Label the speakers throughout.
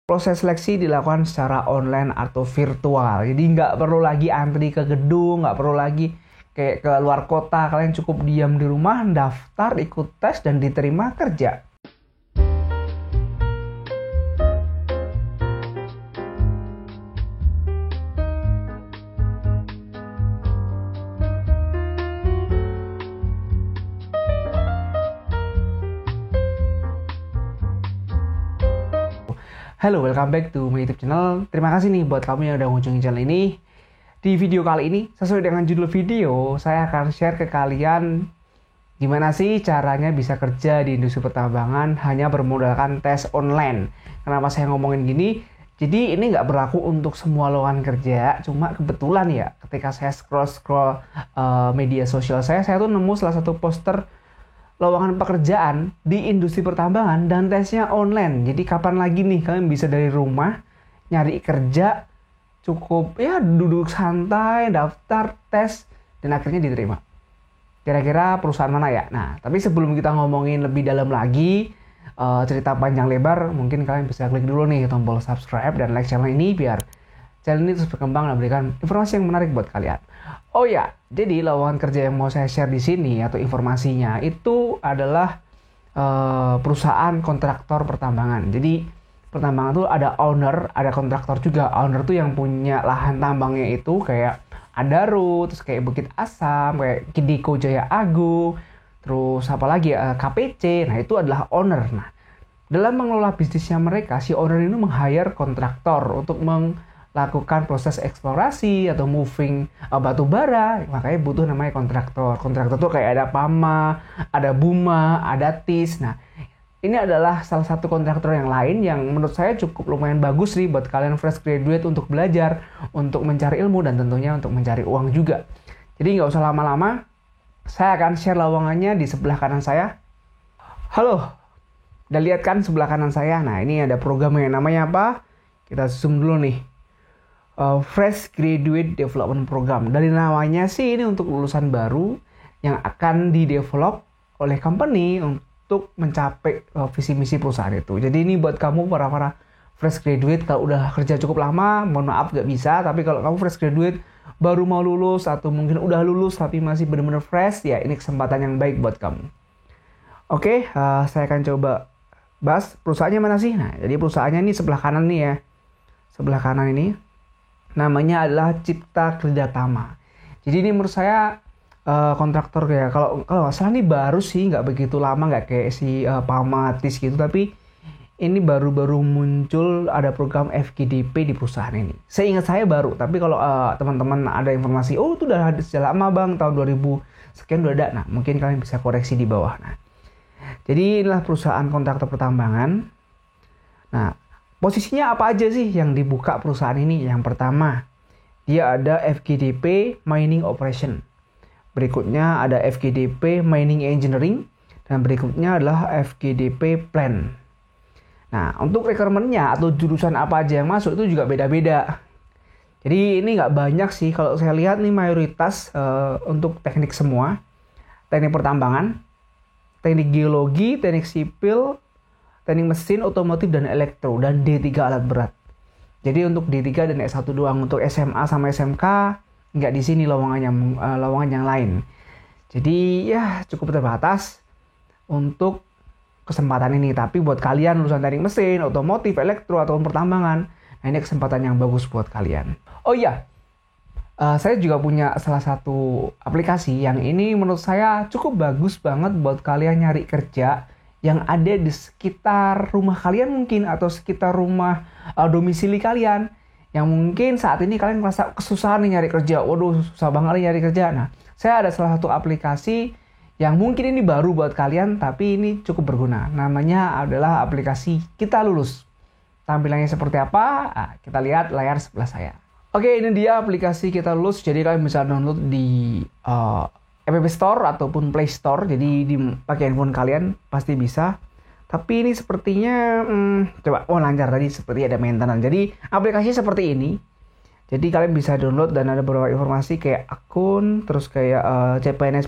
Speaker 1: Proses seleksi dilakukan secara online atau virtual. Jadi nggak perlu lagi antri ke gedung, nggak perlu lagi kayak ke luar kota. Kalian cukup diam di rumah, daftar, ikut tes, dan diterima kerja. Halo, welcome back to my YouTube channel. Terima kasih nih buat kamu yang udah ngunjungin channel ini. Di video kali ini, sesuai dengan judul video, saya akan share ke kalian gimana sih caranya bisa kerja di industri pertambangan hanya bermodalkan tes online. Kenapa saya ngomongin gini? Jadi ini nggak berlaku untuk semua lowongan kerja, cuma kebetulan ya ketika saya scroll media sosial saya tuh nemu salah satu poster lowongan pekerjaan di industri pertambangan dan tesnya online. Jadi kapan lagi nih kalian bisa dari rumah nyari kerja, cukup ya duduk santai, daftar, tes, dan akhirnya diterima. Kira-kira perusahaan mana ya? Nah, tapi sebelum kita ngomongin lebih dalam lagi, cerita panjang lebar, mungkin kalian bisa klik dulu nih tombol subscribe dan like channel ini biar channel ini terus berkembang dan memberikan informasi yang menarik buat kalian. Oh ya, jadi lowongan kerja yang mau saya share di sini atau informasinya itu adalah perusahaan kontraktor pertambangan. Jadi pertambangan itu ada owner, ada kontraktor juga. Owner tuh yang punya lahan tambangnya itu kayak Adaro, terus kayak Bukit Asam, kayak Kidiko Jaya Agung, terus apa lagi KPC. Nah itu adalah owner. Nah dalam mengelola bisnisnya mereka, si owner ini meng-hire kontraktor untuk melakukan proses eksplorasi atau moving batu bara, makanya butuh namanya kontraktor. Kontraktor tuh kayak ada PAMA, ada BUMA, ada TIS. Nah, ini adalah salah satu kontraktor yang lain yang menurut saya cukup lumayan bagus nih buat kalian fresh graduate untuk belajar, untuk mencari ilmu, dan tentunya untuk mencari uang juga. Jadi nggak usah lama-lama, saya akan share lowongannya di sebelah kanan saya. Halo, udah lihat kan sebelah kanan saya? Nah, ini ada program yang namanya apa? Kita zoom dulu nih. Fresh Graduate Development Program. Dari namanya sih ini untuk lulusan baru yang akan di-develop oleh company untuk mencapai visi misi perusahaan itu. Jadi ini buat kamu para fresh graduate, kalau udah kerja cukup lama, mohon maaf gak bisa. Tapi kalau kamu fresh graduate baru mau lulus atau mungkin udah lulus tapi masih benar-benar fresh, ya ini kesempatan yang baik buat kamu. Oke, saya akan coba bahas perusahaannya mana sih. Nah, jadi perusahaannya ini sebelah kanan nih ya. Sebelah kanan ini namanya adalah Cipta Kerja Tama. Jadi ini menurut saya kontraktor ya. Kalau nggak salah ini baru sih, nggak begitu lama, nggak kayak si Pamatis gitu. Tapi ini baru-baru muncul ada program FGDP di perusahaan ini. Seingat saya baru. Tapi kalau teman-teman ada informasi, oh itu udah sejak lama bang, tahun 2000 sekian udah ada. Nah mungkin kalian bisa koreksi di bawah. Nah jadi inilah perusahaan kontraktor pertambangan. Nah posisinya apa aja sih yang dibuka perusahaan ini? Yang pertama, dia ada FGDP Mining Operation. Berikutnya ada FGDP Mining Engineering. Dan berikutnya adalah FGDP Plan. Nah, untuk requirement-nya atau jurusan apa aja yang masuk itu juga beda-beda. Jadi ini nggak banyak sih. Kalau saya lihat nih mayoritas untuk teknik semua. Teknik pertambangan, teknik geologi, teknik sipil, teknik mesin, otomotif, dan elektro, dan D3 alat berat. Jadi untuk D3 dan S1 doang. Untuk SMA sama SMK nggak di sini lowongan yang lain. Jadi ya cukup terbatas untuk kesempatan ini. Tapi buat kalian lulusan teknik mesin, otomotif, elektro, atau pertambangan, nah ini kesempatan yang bagus buat kalian. Oh iya, saya juga punya salah satu aplikasi yang ini menurut saya cukup bagus banget buat kalian nyari kerja yang ada di sekitar rumah kalian mungkin, atau sekitar rumah domisili kalian, yang mungkin saat ini kalian merasa kesusahan nih nyari kerja. Waduh, susah banget nih nyari kerja. Nah, saya ada salah satu aplikasi yang mungkin ini baru buat kalian, tapi ini cukup berguna. Namanya adalah aplikasi Kita Lulus. Tampilannya seperti apa? Nah, kita lihat layar sebelah saya. Oke, ini dia aplikasi Kita Lulus. Jadi kalian bisa download di App Store ataupun Play Store. Jadi pakai handphone kalian pasti bisa. Tapi ini sepertinya coba lancar tadi, seperti ada maintenance. Jadi aplikasi seperti ini. Jadi kalian bisa download dan ada beberapa informasi kayak akun, terus kayak CPNS,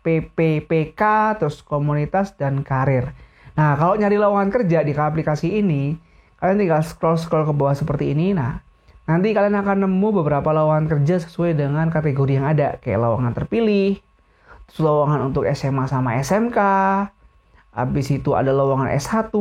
Speaker 1: PPPK, terus komunitas dan karir. Nah, kalau nyari lowongan kerja di aplikasi ini, Kalian tinggal scroll ke bawah seperti ini. Nah, nanti kalian akan nemu beberapa lowongan kerja sesuai dengan kategori yang ada. Kayak lowongan terpilih, terus lowongan untuk SMA sama SMK, habis itu ada lowongan S1,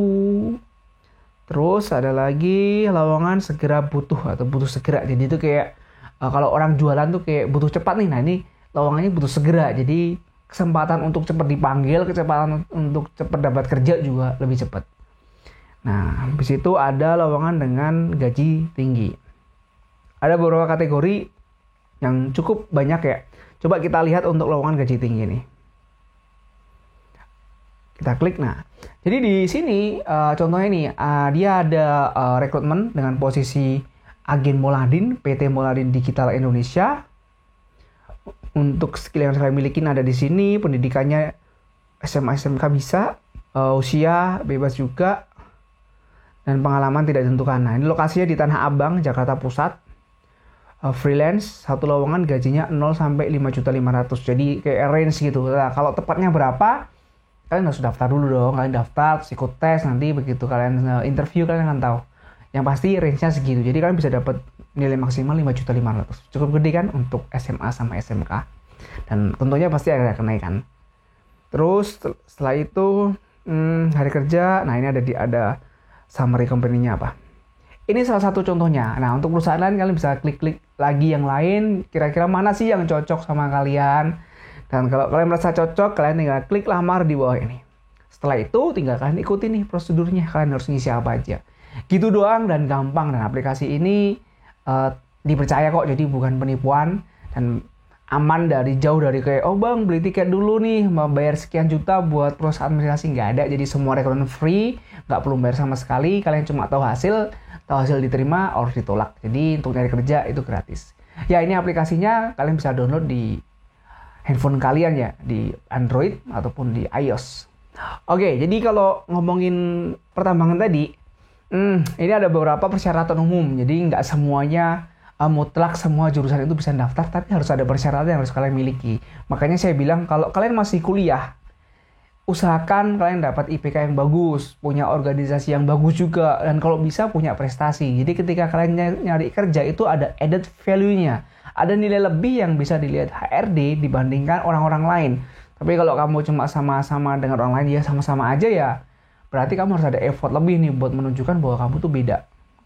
Speaker 1: terus ada lagi lowongan segera butuh atau butuh segera. Jadi itu kayak kalau orang jualan tuh kayak butuh cepat nih. Nah, ini lowongannya butuh segera. Jadi kesempatan untuk cepat dipanggil, kecepatan untuk cepat dapat kerja juga lebih cepat. Nah, habis itu ada lowongan dengan gaji tinggi. Ada beberapa kategori yang cukup banyak ya. Coba kita lihat untuk lowongan gaji tinggi nih. Kita klik. Nah, jadi di sini contohnya nih, dia ada rekrutmen dengan posisi agen Moladin, PT Moladin Digital Indonesia. Untuk skill yang saya miliki ada di sini, pendidikannya SMA SMK bisa, usia bebas juga, dan pengalaman tidak ditentukan. Nah, ini lokasinya di Tanah Abang, Jakarta Pusat. Freelance, satu lowongan gajinya 0 sampai 5.500.000. Jadi kayak range gitu. Nah, kalau tepatnya berapa? Kalian harus daftar dulu dong. Kalian daftar, terus ikut tes, nanti begitu kalian interview kalian akan tahu. Yang pasti range-nya segitu. Jadi kalian bisa dapat nilai maksimal 5.500.000. Cukup gede kan untuk SMA sama SMK. Dan tentunya pasti ada kenaikan. Terus setelah itu hari kerja. Nah, ini ada summary company-nya apa. Ini salah satu contohnya. Nah, untuk perusahaan lain kalian bisa klik-klik lagi yang lain. Kira-kira mana sih yang cocok sama kalian. Dan kalau kalian merasa cocok, kalian tinggal klik lamar di bawah ini. Setelah itu tinggal kalian ikuti nih prosedurnya. Kalian harus ngisi apa aja. Gitu doang dan gampang. Dan aplikasi ini dipercaya kok. Jadi bukan penipuan. Dan aman jauh dari kayak, oh bang beli tiket dulu nih, mau bayar sekian juta buat perusahaan administrasi. Nggak ada. Jadi semua rekrutmen free, nggak perlu bayar sama sekali. Kalian cuma tahu hasil diterima or ditolak. Jadi untuk nyari kerja itu gratis. Ya, ini aplikasinya kalian bisa download di handphone kalian ya, di Android ataupun di iOS. Oke, jadi kalau ngomongin pertambangan tadi, ini ada beberapa persyaratan umum. Jadi nggak semuanya mutlak semua jurusan itu bisa daftar, tapi harus ada persyaratan yang harus kalian miliki. Makanya saya bilang kalau kalian masih kuliah, usahakan kalian dapat IPK yang bagus, punya organisasi yang bagus juga, dan kalau bisa punya prestasi. Jadi ketika kalian nyari kerja itu ada added value-nya, ada nilai lebih yang bisa dilihat HRD dibandingkan orang-orang lain. Tapi kalau kamu cuma sama-sama dengan orang lain, ya sama-sama aja ya, berarti kamu harus ada effort lebih nih buat menunjukkan bahwa kamu tuh beda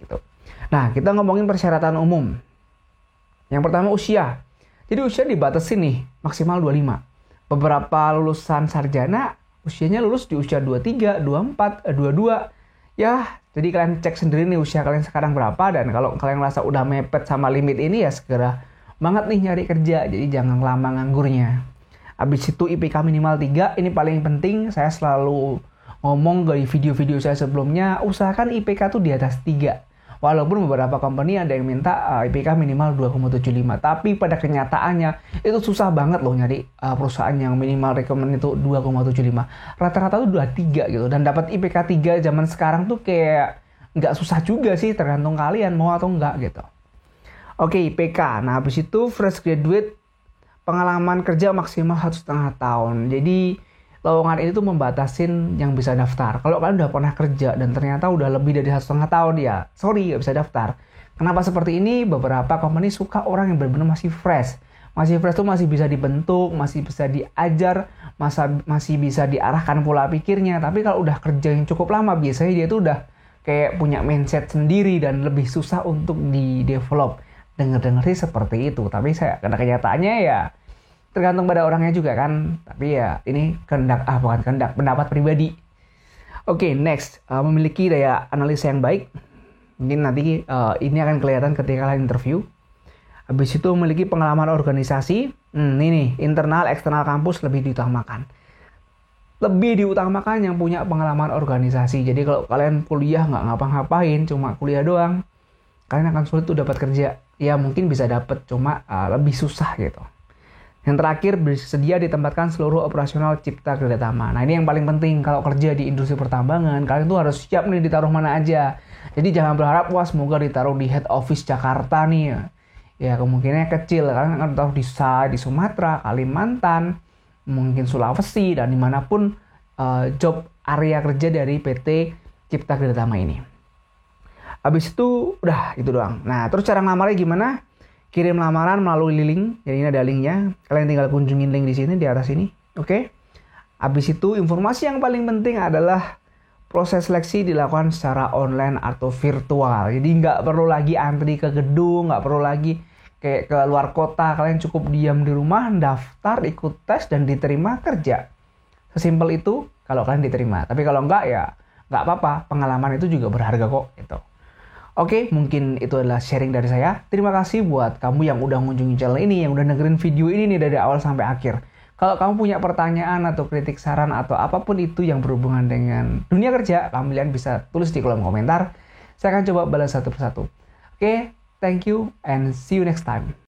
Speaker 1: gitu. Nah, kita ngomongin persyaratan umum. Yang pertama usia. Jadi usia dibatasi nih, maksimal 25. Beberapa lulusan sarjana, usianya lulus di usia 23, 24, 22. Ya, jadi kalian cek sendiri nih usia kalian sekarang berapa. Dan kalau kalian merasa udah mepet sama limit ini, ya segera banget nih nyari kerja. Jadi jangan lama nganggurnya. Habis itu IPK minimal 3, ini paling penting. Saya selalu ngomong dari video-video saya sebelumnya, usahakan IPK tuh di atas 3. Walaupun beberapa company ada yang minta IPK minimal 2,75. Tapi pada kenyataannya itu susah banget loh nyari perusahaan yang minimal rekomen itu 2,75. Rata-rata tuh 23 gitu. Dan dapat IPK 3 zaman sekarang tuh kayak nggak susah juga sih, tergantung kalian mau atau enggak gitu. Oke, IPK. Nah, habis itu fresh graduate, pengalaman kerja maksimal 1,5 tahun. Jadi lowongan ini tuh membatasin yang bisa daftar. Kalau kalian udah pernah kerja dan ternyata udah lebih dari 1,5 tahun, ya sorry, nggak bisa daftar. Kenapa seperti ini? Beberapa company suka orang yang benar-benar masih fresh. Masih fresh tuh masih bisa dibentuk, masih bisa diajar, masih bisa diarahkan pola pikirnya. Tapi kalau udah kerja yang cukup lama, biasanya dia tuh udah kayak punya mindset sendiri dan lebih susah untuk di-develop. Dengar-dengar sih seperti itu. Tapi karena kenyataannya ya tergantung pada orangnya juga kan. Tapi ya ini pendapat pribadi. Oke, next. Memiliki daya analisa yang baik. Mungkin nanti ini akan kelihatan ketika kalian interview. Habis itu memiliki pengalaman organisasi. Ini nih, internal, eksternal kampus lebih diutamakan. Lebih diutamakan yang punya pengalaman organisasi. Jadi kalau kalian kuliah nggak ngapa-ngapain, cuma kuliah doang, kalian akan sulit tuh dapat kerja. Ya mungkin bisa dapat, cuma lebih susah gitu. Yang terakhir, bersedia ditempatkan seluruh operasional Cipta Kerjatama. Nah, ini yang paling penting kalau kerja di industri pertambangan. Kalian tuh harus siap nih ditaruh mana aja. Jadi jangan berharap, wah semoga ditaruh di head office Jakarta nih. Ya kemungkinannya kecil. Kalian akan ditaruh di Sumatera, Kalimantan, mungkin Sulawesi, dan dimanapun job area kerja dari PT Cipta Kerjatama ini. Habis itu udah itu doang. Nah, terus cara ngelamarnya gimana? Kirim lamaran melalui link. Jadi ini ada linknya. Kalian tinggal kunjungin link di sini, di atas ini. Oke. Habis itu informasi yang paling penting adalah proses seleksi dilakukan secara online atau virtual. Jadi nggak perlu lagi antri ke gedung, nggak perlu lagi kayak ke luar kota. Kalian cukup diam di rumah, daftar, ikut tes, dan diterima kerja. Sesimpel itu kalau kalian diterima. Tapi kalau enggak ya nggak apa-apa. Pengalaman itu juga berharga kok. Gitu. Oke, mungkin itu adalah sharing dari saya. Terima kasih buat kamu yang udah ngunjungin channel ini, yang udah dengerin video ini nih dari awal sampai akhir. Kalau kamu punya pertanyaan atau kritik saran atau apapun itu yang berhubungan dengan dunia kerja, kalian bisa tulis di kolom komentar. Saya akan coba balas satu persatu. Oke, thank you and see you next time.